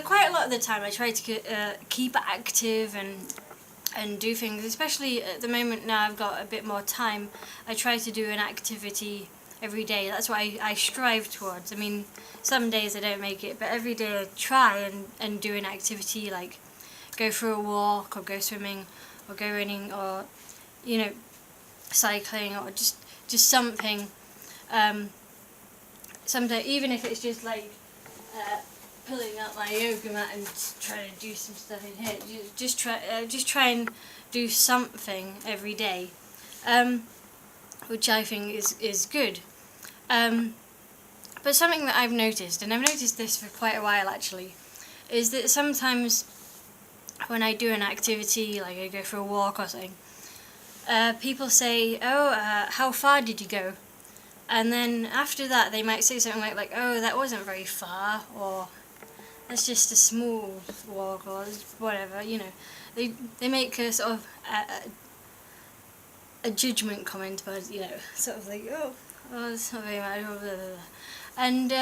Quite a lot of the time I try to keep active and do things, especially at the moment now I've got a bit more time. I try to do an activity every day. That's what I strive towards. I mean, some days I don't make it, but every day I try and do an activity, like go for a walk or go swimming or go running or, you know, cycling or just something. Sometimes, even if it's just like pulling out my yoga mat and trying to do some stuff in here, just try and do something every day, which I think is good. But something that I've noticed, and I've noticed this for quite a while actually, is that sometimes when I do an activity, like I go for a walk or something, people say, "Oh, how far did you go?" And then after that, they might say something like, "Oh, that wasn't very far," or "That's just a small walk," or whatever. You know, they make a sort of a judgment comment about, you know, sort of like, "Oh, it's not very much," blah, blah, blah. And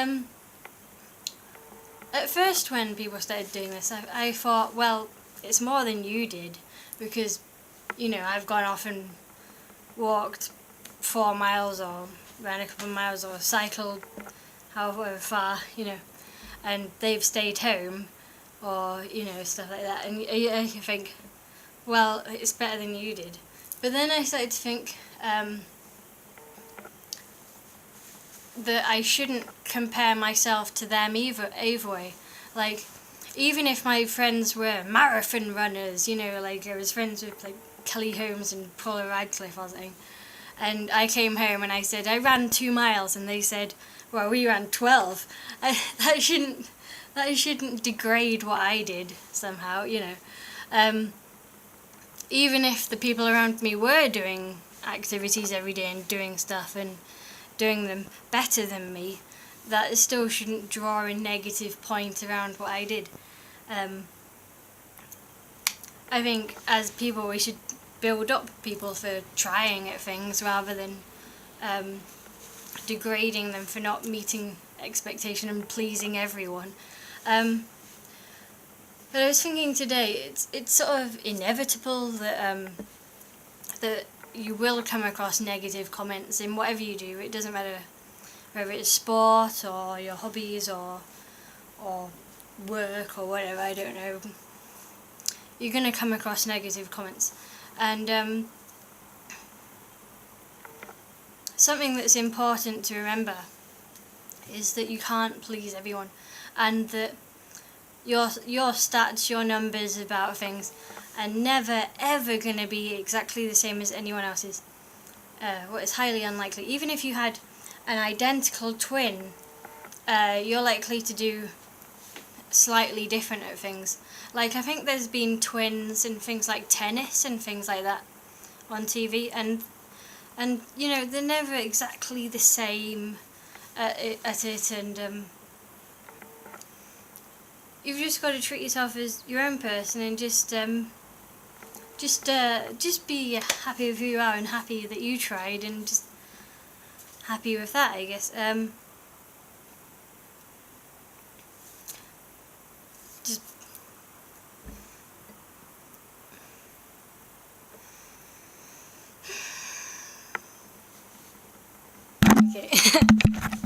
at first, when people started doing this, I thought, well, it's more than you did, because, you know, I've gone off and walked 4 miles or ran a couple of miles or cycled however far, you know, and they've stayed home or, you know, stuff like that. And I think, well, it's better than you did. But then I started to think that I shouldn't compare myself to them either way. Like, even if my friends were marathon runners, you know, like I was friends with like Kelly Holmes and Paula Radcliffe or something, and I came home and I said I ran 2 miles, and they said, well, we ran 12. That shouldn't degrade what I did somehow, you know. Even if the people around me were doing activities every day and doing stuff and doing them better than me, that still shouldn't draw a negative point around what I did. I think as people we should build up people for trying at things rather than degrading them for not meeting expectation and pleasing everyone. But I was thinking today, it's sort of inevitable that that you will come across negative comments in whatever you do. It doesn't matter whether it's sport or your hobbies or work or whatever, I don't know. You're going to come across negative comments. And something that's important to remember is that you can't please everyone, and that your stats, your numbers about things are never ever going to be exactly the same as anyone else's. What is highly unlikely. Even if you had an identical twin, you're likely to do slightly different at things. Like, I think there's been twins in things like tennis and things like that on TV, and you know, they're never exactly the same at it, and you've just got to treat yourself as your own person and just be happy with who you are and happy that you tried and just happy with that, I guess. Just okay.